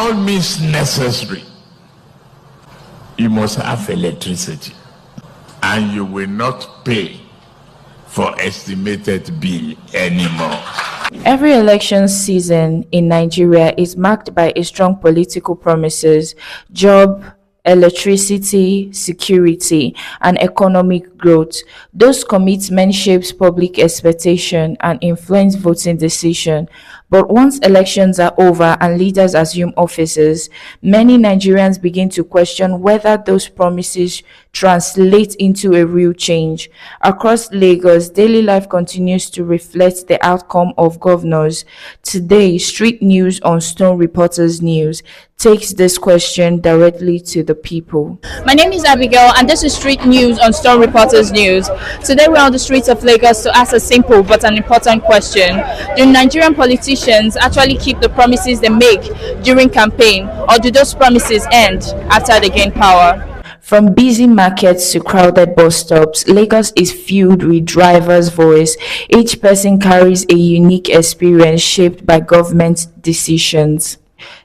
all means necessary, you must have electricity, and you will not pay for estimated bill anymore. Every election season in Nigeria is marked by a strong political promises, job, electricity, security, and economic growth. Those commitments shapes public expectation and influence voting decision. But once elections are over and leaders assume offices, many Nigerians begin to question whether those promises translate into a real change. Across Lagos, daily life continues to reflect the outcome of governors. Today, Street News on Stone Reporters News takes this question directly to the people. My name is Abigail, and this is Street News on Stone Reporters News. Today we're on the streets of Lagos to ask a simple but an important question. Do Nigerian politicians actually keep the promises they make during campaign, or do those promises end after they gain power? From busy markets to crowded bus stops, Lagos is filled with drivers' voice. Each person carries a unique experience shaped by government decisions.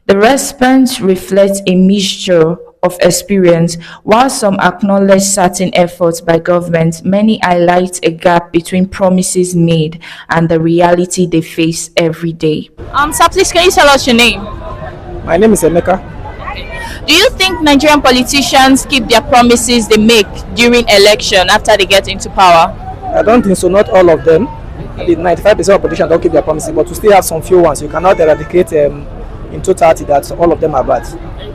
The response reflects a mixture of experience. While some acknowledge certain efforts by government, many highlight a gap between promises made and the reality they face every day. Sir, please can you tell us your name? My name is Emeka. Do you think Nigerian politicians keep their promises they make during election after they get into power? I don't think so, not all of them. The 95% of politicians don't keep their promises, but we still have some few ones. You cannot eradicate in totality that all of them are bad.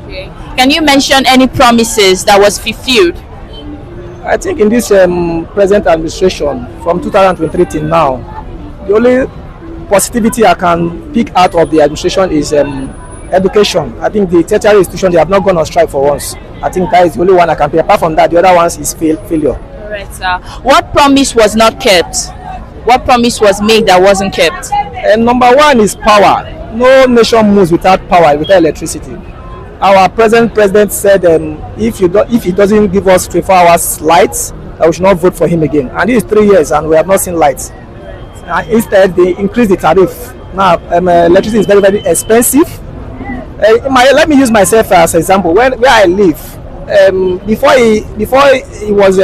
Okay. Can you mention any promises that was fulfilled? I think in this present administration, from 2023 till now, the only positivity I can pick out of the administration is education. I think the tertiary institution, they have not gone on strike for once. I think that is the only one I can pick. Apart from that, the other ones is failure. All right, sir. What promise was not kept? What promise was made that wasn't kept? Number one is power. No nation moves without power, without electricity. Our present president said if he doesn't give us 24 hours lights, that we should not vote for him again. And this is 3 years and we have not seen lights. Instead, they increase the tariff. Now, electricity is very, very expensive. Let me use myself as an example. Where I live, before he was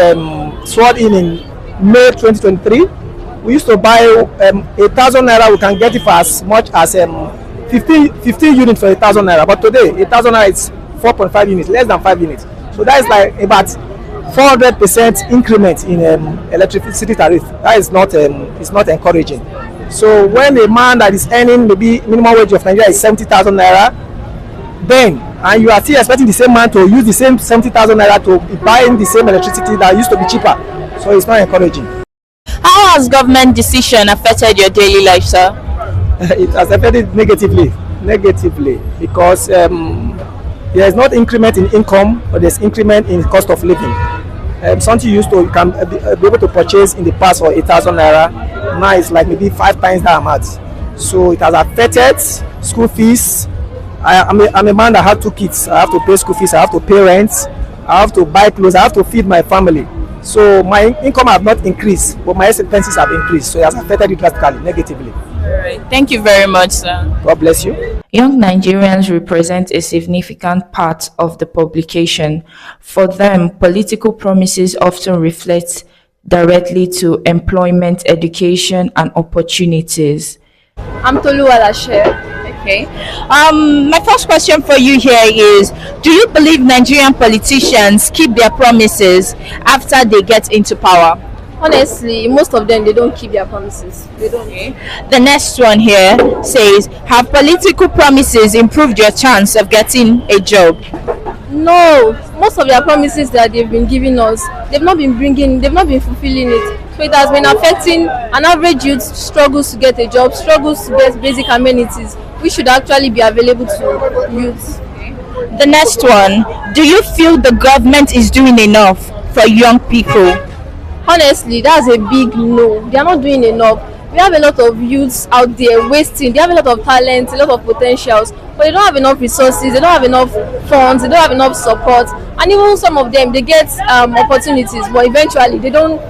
sworn in May 2023, we used to buy 1,000 naira. We can get it for as much as 15 units for 1,000 naira. But today, 1,000 naira is 4.5 units, less than 5 units. So that is like about 400% increment in electricity tariff. That is not it's not encouraging. So when a man that is earning maybe minimum wage of Nigeria is 70,000 naira, then and you are still expecting the same man to use the same 70,000 naira to be buying the same electricity that used to be cheaper, so it's not encouraging. How has government decision affected your daily life, sir? It has affected negatively because there is not increment in income, but there's increment in cost of living. Something you used to can be able to purchase in the past for 1,000 naira, now it's like maybe 5 times that amount. So it has affected school fees. I'm a man that have 2 kids. I have to pay school fees, I have to pay rent, I have to buy clothes, I have to feed my family. So my income have not increased, but my expenses have increased. So it has affected it drastically, negatively. All right. Thank you very much, sir. God bless you. Young Nigerians represent a significant part of the publication. For them, political promises often reflect directly to employment, education, and opportunities. I'm Tolu Alashe. Okay. My first question for you here is, do you believe Nigerian politicians keep their promises after they get into power? Honestly, most of them, they don't keep their promises. They don't. Okay. The next one here says, have political promises improved your chance of getting a job? No, most of their promises that they've been giving us, they've not been fulfilling it. So it has been affecting an average youth struggles to get a job, struggles to get basic amenities, which should actually be available to youths. The next one, do you feel the government is doing enough for young people? Honestly, that's a big no. They are not doing enough. We have a lot of youths out there wasting. They have a lot of talent, a lot of potentials, but they don't have enough resources, they don't have enough funds, they don't have enough support, and even some of them, they get opportunities, but eventually they don't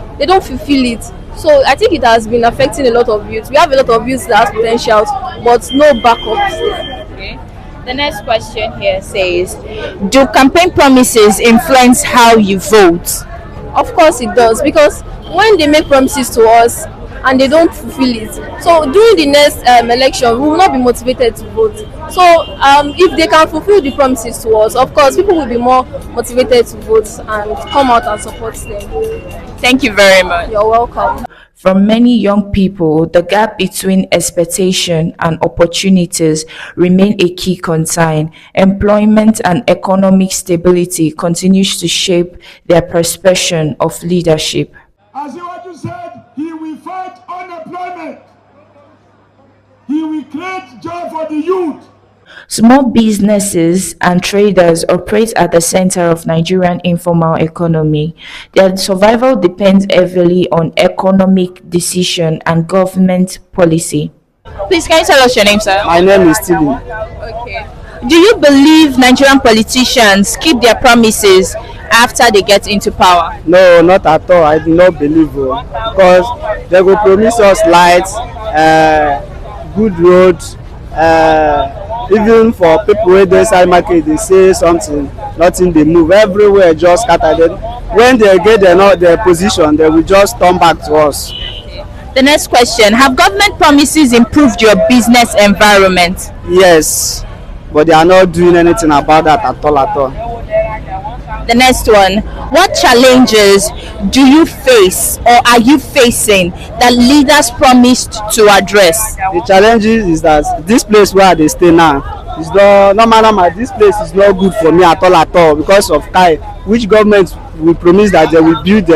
fulfill it. So I think it has been affecting a lot of youths. We have a lot of youths that have potentials, but no backups. Okay. The next question here says, do campaign promises influence how you vote? Of course it does, because when they make promises to us and they don't fulfill it, so during the next election we will not be motivated to vote. So if they can fulfill the promises to us, of course people will be more motivated to vote and come out and support them. Thank you very much. You're welcome. For many young people, the gap between expectation and opportunities remain a key concern. Employment and economic stability continues to shape their perception of leadership. As you said, he will fight unemployment. He will create job for the youth. Small businesses and traders operate at the center of Nigerian informal economy. Their survival depends heavily on economic decision and government policy. Please, can you tell us your name, sir? My name is Stephen. Okay. Do you believe Nigerian politicians keep their promises after they get into power? No, not at all. I do not believe because they will promise us lights, good roads. Even for people who dey inside market, they say something, nothing they move. Everywhere just scattered. When they get their position, they will just turn back to us. The next question, have government promises improved your business environment? Yes, but they are not doing anything about that at all. The next one, what challenges do you face or are you facing that leaders promised to address? The challenges is that this place where they stay now is not this place is not good for me at all because of which government will promise that they will build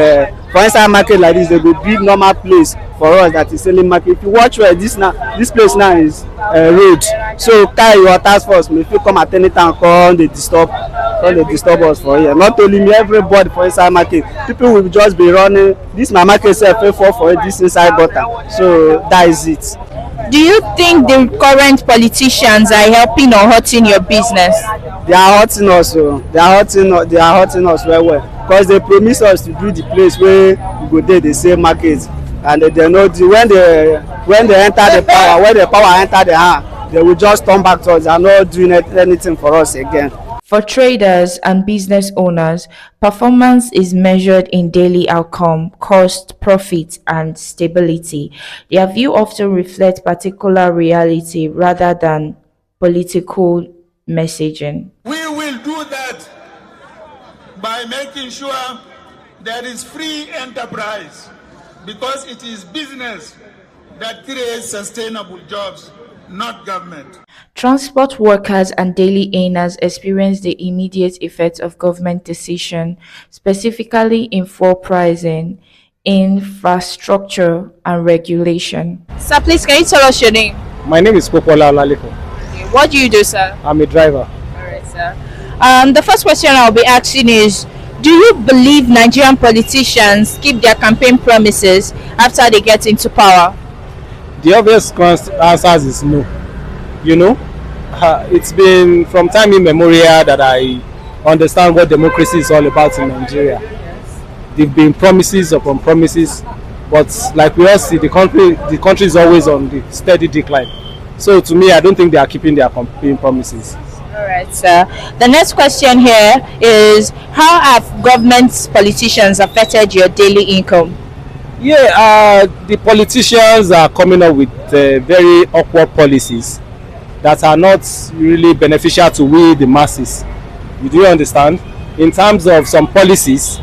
for inside market like this, they will build normal place for us that is selling market. If you watch where this place now is road, so your task force may feel come at any time, come they disturb us for here. Not only me, everybody for inside market, people will just be running. This my market self pay for this inside gutter, so that is it. Do you think the current politicians are helping or hurting your business? They are hurting us. They are hurting us well. Because they promise us to do the place where we go there, they say market, and they know when they enter the power, when the power enter the hand, they will just turn back to us. They are not doing anything for us again. For traders and business owners, performance is measured in daily outcome, cost, profit, and stability. Their view often reflects particular reality rather than political messaging. We will do that by making sure there is free enterprise, because it is business that creates sustainable jobs, not government. Transport workers and daily earners experience the immediate effects of government decision, specifically in fuel pricing, infrastructure, and regulation. Sir, please, can you tell us your name? My name is Popola Olaliko. Okay. What do you do, sir? I'm a driver. All right, sir. The first question I'll be asking is, do you believe Nigerian politicians keep their campaign promises after they get into power? The obvious answer is no. It's been from time immemorial that I understand what democracy is all about in Nigeria. Yes. There've been promises upon promises, but like we all see, the country is always on the steady decline. So to me, I don't think they are keeping their campaign promises. All right, sir. The next question here is, how have government politicians affected your daily income? Yeah, the politicians are coming up with very awkward policies that are not really beneficial to we, the masses. You do understand? In terms of some policies,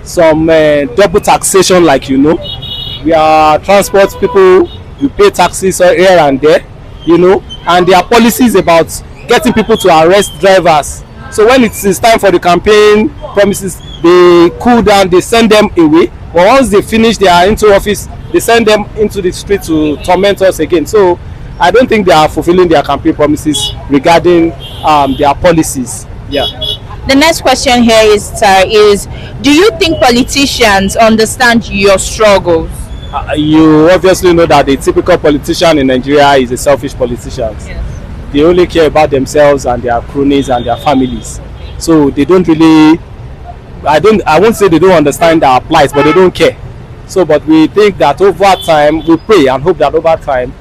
some double taxation, like we are transport people, we pay taxes here and there, and there are policies about getting people to arrest drivers. So when it is time for the campaign promises, they cool down, they send them away. But once they finish their into office, they send them into the street to torment us again. So I don't think they are fulfilling their campaign promises regarding their policies. Yeah. The next question here is, do you think politicians understand your struggles? You obviously know that the typical politician in Nigeria is a selfish politician. Yes. They only care about themselves and their cronies and their families. So they don't really, I won't say they don't understand our plight, but they don't care. So, but we think that over time, we pray and hope that over time,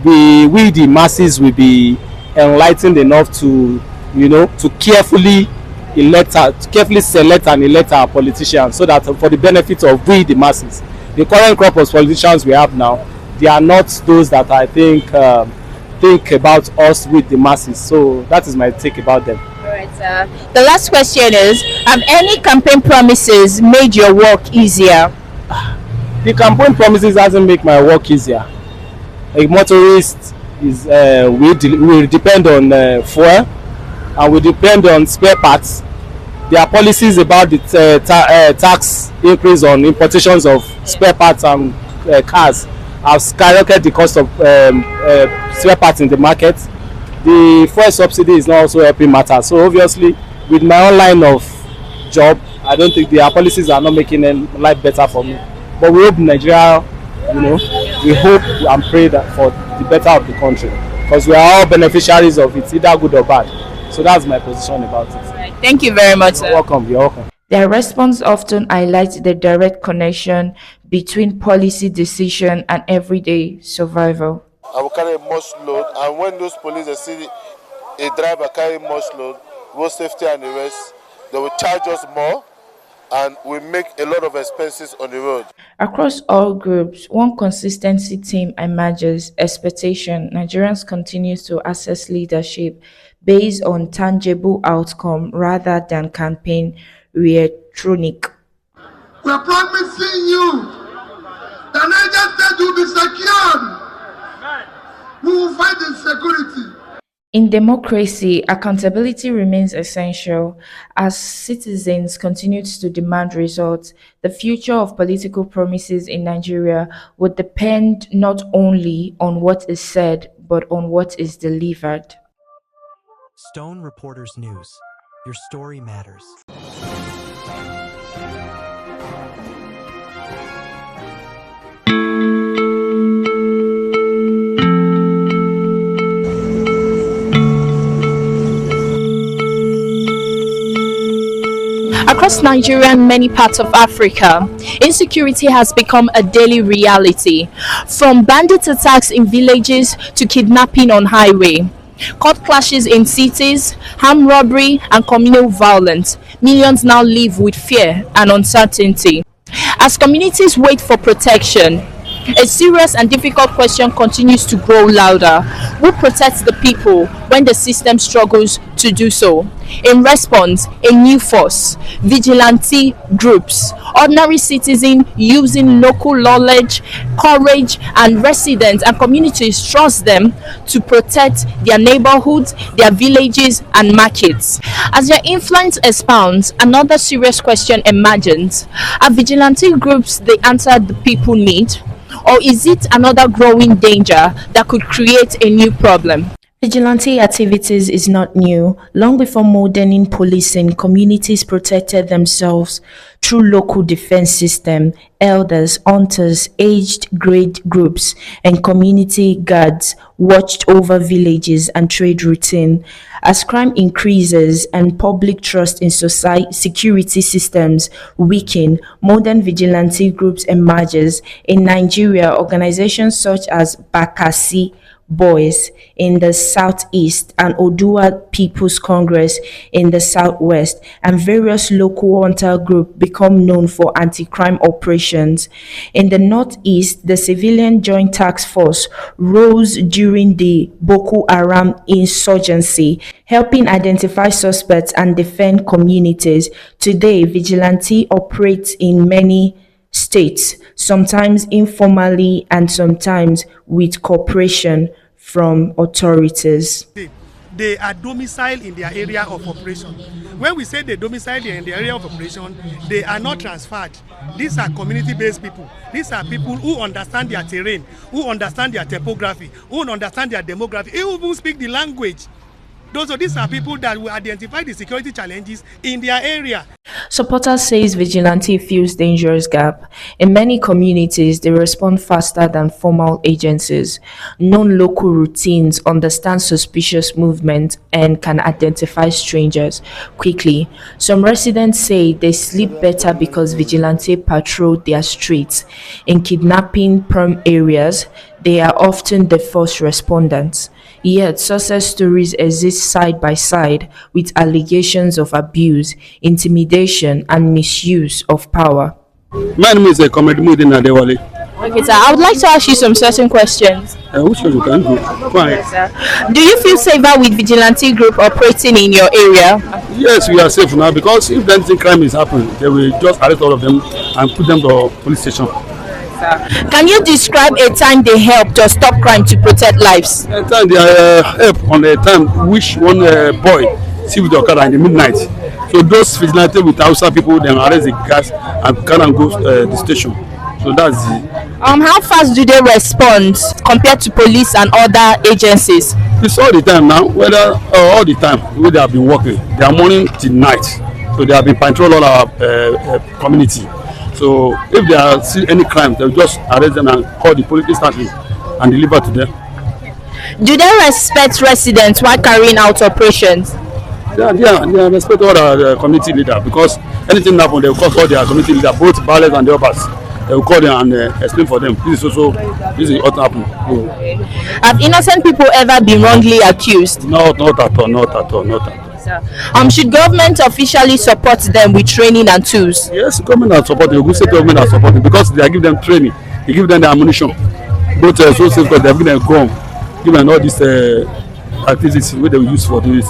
we the masses will be enlightened enough to, to carefully select and elect our politicians, so that for the benefit of we the masses. The current crop of politicians we have now, they are not those that I think about us with the masses. So that is my take about them. All right, sir. The last question is: have any campaign promises made your work easier? The campaign promises hasn't make my work easier. A motorist is we depend on fuel, and we depend on spare parts. There are policies about the tax increase on importations of spare parts and cars have skyrocketed the cost of spare parts in the market. The fuel subsidy is not also helping matters. So obviously, with my own line of job, I don't think their policies are not making life better for me. But we hope Nigeria, we hope and pray that for the better of the country, because we are all beneficiaries of it, either good or bad. So that's my position about it. Right. Thank you very much, sir. You're welcome. You're welcome. Their response often highlights the direct connection between policy decision and everyday survival. I will carry a much load, and when those police they see a driver carry much load, road safety and the rest, they will charge us more, and we make a lot of expenses on the road. Across all groups, one consistency theme emerges: expectation. Nigerians continue to assess leadership based on tangible outcome rather than campaign rhetoric. We are promising you that Niger State will be secured. We will fight insecurity. In democracy, accountability remains essential. As citizens continue to demand results, the future of political promises in Nigeria would depend not only on what is said, but on what is delivered. Stone Reporters News. Your story matters. Across Nigeria and many parts of Africa, insecurity has become a daily reality. From bandit attacks in villages to kidnapping on highway, court clashes in cities, armed robbery and communal violence, millions now live with fear and uncertainty. As communities wait for protection, a serious and difficult question continues to grow louder. Who protects the people when the system struggles to do so? In response, a new force: vigilante groups. Ordinary citizens using local knowledge, courage, and residents and communities trust them to protect their neighborhoods, their villages, and markets. As their influence expands, another serious question emerges: are vigilante groups the answer the people need? Or is it another growing danger that could create a new problem? Vigilante activities is not new. Long before modern policing, communities protected themselves through local defense system. Elders, hunters, aged grade groups, and community guards watched over villages and trade routine. As crime increases and public trust in security systems weaken, modern vigilante groups emerges. In Nigeria, organizations such as Bakassi Boys in the southeast and Odua People's Congress in the southwest, and various local hunter groups become known for anti-crime operations. In the northeast, the Civilian Joint Task Force rose during the Boko Haram insurgency, helping identify suspects and defend communities. Today, vigilante operates in many states, sometimes informally and sometimes with cooperation from authorities. They are domiciled in their area of operation. When we say they domicile in the area of operation, they are not transferred. These are community-based people. These are people who understand their terrain, who understand their topography, who understand their demography, who even speak the language. These are people that will identify the security challenges in their area. Supporters says vigilante fills dangerous gap. In many communities, they respond faster than formal agencies. Known local routines, understand suspicious movement, and can identify strangers quickly. Some residents say they sleep better because vigilante patrol their streets. In kidnapping prone areas, They are often the first respondents. Yet, success stories exist side by side with allegations of abuse, intimidation, and misuse of power. My name is Comrade Mudin Adewale. Okay, sir. I would like to ask you some certain questions. Which one you can go? Go ahead. Do you feel safer with vigilante group operating in your area? Yes, we are safe now because if anything crime is happening, they will just arrest all of them and put them to police station. Can you describe a time they helped or stop crime to protect lives? A time they help on a time which one boy see with the Okada in the midnight. So those vigilantes with Hausa people then arrest the guys and can go the station. So that's the. How fast do they respond compared to police and other agencies? It's all the time now. Whether all the time where they have been working, they are morning till night. So they have been patrol all our community. So if they are see any crime, they will just arrest them and call the police instantly and deliver to them. Do they respect residents while carrying out operations? Yeah, they respect all the community leader because anything happen, they will call their community leader, both ballers and the others. They will call them and explain for them. This is what happened. Oh. Have innocent people ever been wrongly accused? Not at all. Should government officially support them with training and tools? Yes, government are supporting. Ogun State government are supporting because they are giving them training, they give them the ammunition. Both so safe because they are giving them gun, give them all these activities where they will use for this.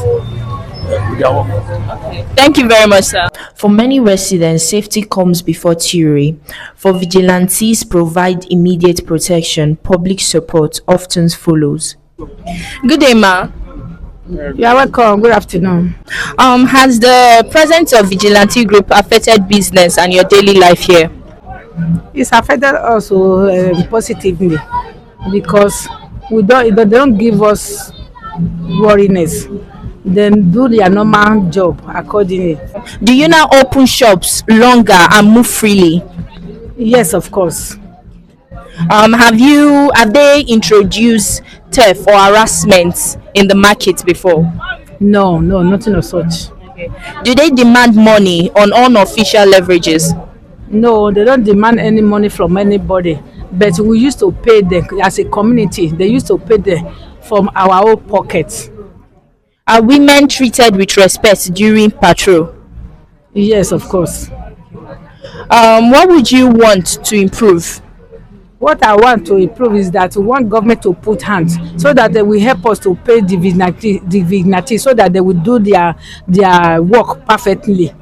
Thank you very much, sir. For many residents, safety comes before theory. For vigilantes provide immediate protection, public support often follows. Good day, ma. You are welcome. Good afternoon. Has the presence of vigilante group affected business and your daily life here? It's affected also positively because they don't give us worriness. Then do their normal job accordingly. Do you now open shops longer and move freely? Yes, of course. Have they introduced theft or harassment in the market before? No, nothing of such. Okay. Do they demand money on unofficial leverages? No, they don't demand any money from anybody. But we used to pay them as a community. They used to pay them from our own pockets. Are women treated with respect during patrol? Yes, of course. What would you want to improve? What I want to improve is that we want government to put hands so that they will help us to pay the vigilante so that they will do their work perfectly.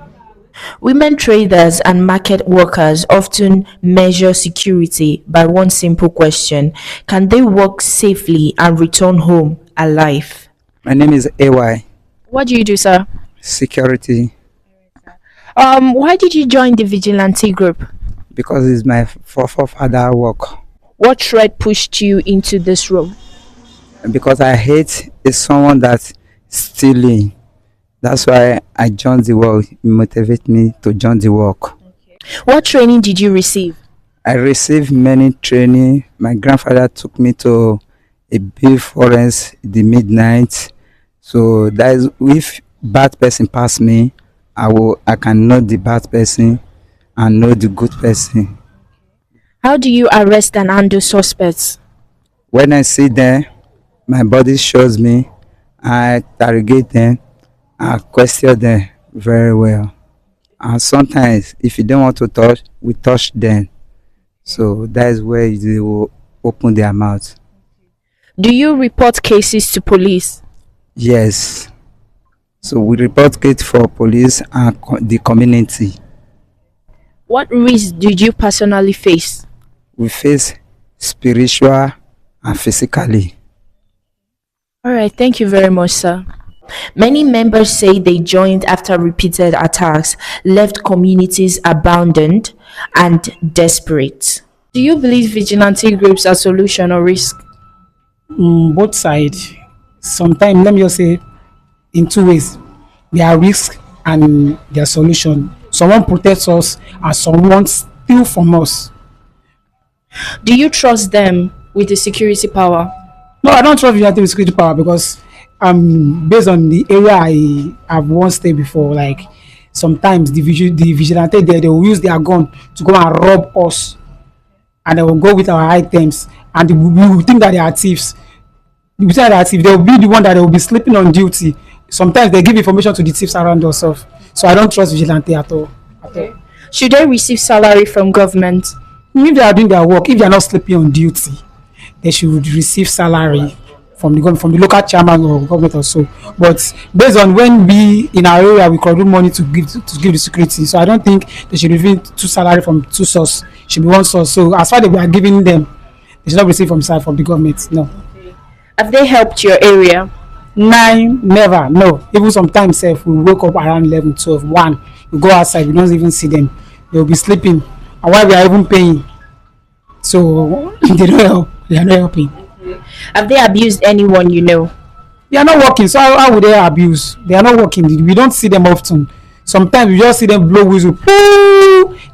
Women traders and market workers often measure security by one simple question: can they work safely and return home alive? My name is AY. What do you do, sir? Security. Why did you join the vigilante group? Because it's my forefather work. What thread pushed you into this role? Because I hate someone that's stealing. That's why I joined the work. It motivates me to join the work. Okay. What training did you receive? I received many training. My grandfather took me to a big forest in the midnight. So that is, if bad person pass me, I can know the bad person and know the good person. How do you arrest and handle suspects? When I see them, my body shows me. I interrogate them. I question them very well. And sometimes, if you don't want to touch, we touch them. So that is where they will open their mouth. Do you report cases to police? Yes. So we report cases for police and the community. What risks did you personally face? We face spiritual and physically. All right, thank you very much, sir. Many members say they joined after repeated attacks left communities abandoned and desperate. Do you believe vigilante groups are solution or risk? Both sides. Sometimes, let me just say, in two ways. There are risk and there are solution. Someone protects us and someone steals from us. Do you trust them with the security power? No, I don't trust vigilante with security power because based on the area I have once stayed before, like sometimes the vigilante there, they will use their gun to go and rob us and they will go with our items and we think that they are thieves. Besides that, if they will be the one that they will be sleeping on duty, sometimes they give information to the thieves around themselves. So I don't trust vigilante at all. Okay. Should they receive salary from government? If they are doing their work, if they are not sleeping on duty, they should receive salary from the government, from the local chairman or government or so. But based on when we in our area we contribute money to give the security, so I don't think they should receive two salary from two sources. It should be one source. So as far as we are giving them, they should not receive from the government. No. Have they helped your area? Never. No. Even sometimes if we wake up around 11, 12, 1, we go outside, we don't even see them. They will be sleeping. And while we are even paying. So they don't help. They are not helping. Have they abused anyone you know? They are not working. So how would they abuse? They are not working. We don't see them often. Sometimes we just see them blow whistle.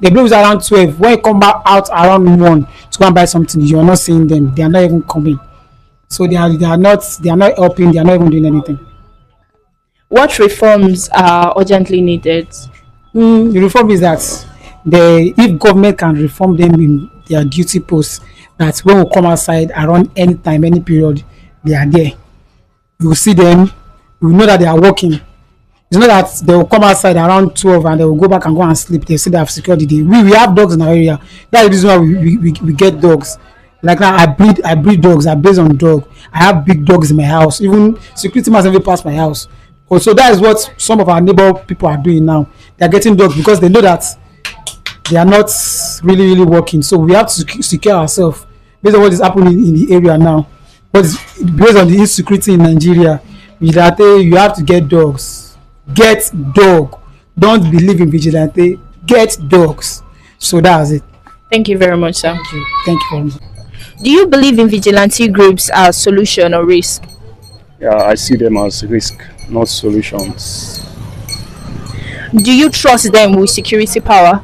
They blow whistle around 12. When you come back out around 1 to go and buy something, you are not seeing them. They are not even coming. So they are not helping. They are not even doing anything. What reforms are urgently needed? The reform is that if government can reform them in their duty posts, that when we come outside around any time, any period, they are there. We will see them. We will know that they are working. It's not that they will come outside around 12 and they will go back and go and sleep. They say they have secured the day. We have dogs in our area. That's the reason why we get dogs. Like now, I breed dogs. I base on dog. I have big dogs in my house. Even security must never pass my house. Also, that is what some of our neighbor people are doing now. They are getting dogs because they know that they are not really working. So we have to secure ourselves based on what is happening in the area now. But based on the insecurity in Nigeria, vigilante, you have to get dogs. Get dog. Don't believe in vigilante. Get dogs. So that's it. Thank you very much, sir. Thank you very much. Do you believe in vigilante groups as solution or risk? Yeah, I see them as risk, not solutions. Do you trust them with security power?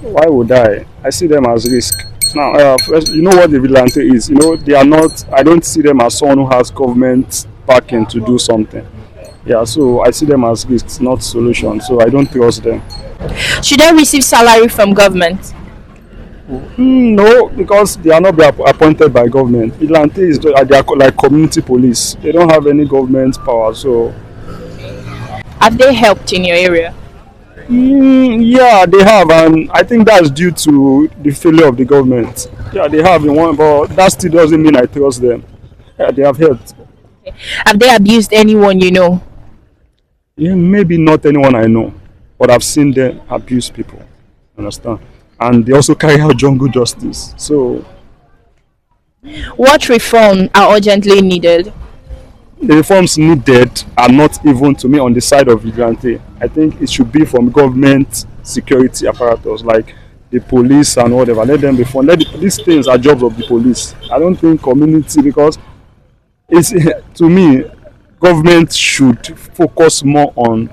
Why would I? I see them as risk. Now, first, you know what the vigilante is. You know, they are not. I don't see them as someone who has government backing to do something. Yeah, so I see them as risks, not solutions. So I don't trust them. Should they receive salary from government? No, because they are not appointed by government. Vigilante is they are like community police. They don't have any government power. So, have they helped in your area? Yeah, they have, and I think that's due to the failure of the government. Yeah, they have in one, but that still doesn't mean I trust them. Yeah, they have helped. Have they abused anyone you know? Yeah, maybe not anyone I know, but I've seen them abuse people. Understand? And they also carry out jungle justice. So, what reform are urgently needed? The reforms needed are not even, to me, on the side of vigilante. I think it should be from government security apparatus, like the police and whatever. Let them be fun. These things are jobs of the police. I don't think community, because it's, to me, government should focus more on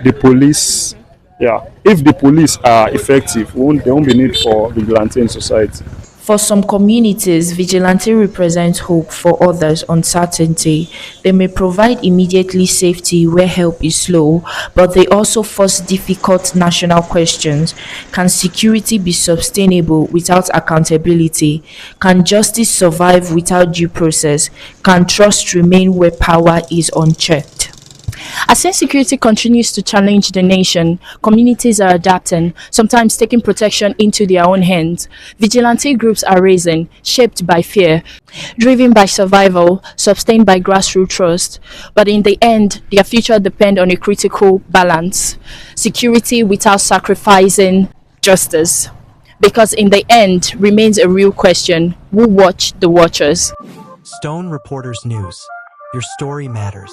the police. Yeah, if the police are effective, there won't be need for vigilante in society. For some communities, vigilante represents hope. For others, uncertainty. They may provide immediately safety where help is slow, but they also force difficult national questions. Can security be sustainable without accountability? Can justice survive without due process? Can trust remain where power is unchecked? As insecurity continues to challenge the nation, communities are adapting, sometimes taking protection into their own hands. Vigilante groups are rising, shaped by fear, driven by survival, sustained by grassroots trust. But in the end, their future depends on a critical balance. Security without sacrificing justice. Because in the end remains a real question: who watch the watchers? Stone Reporters News. Your story matters.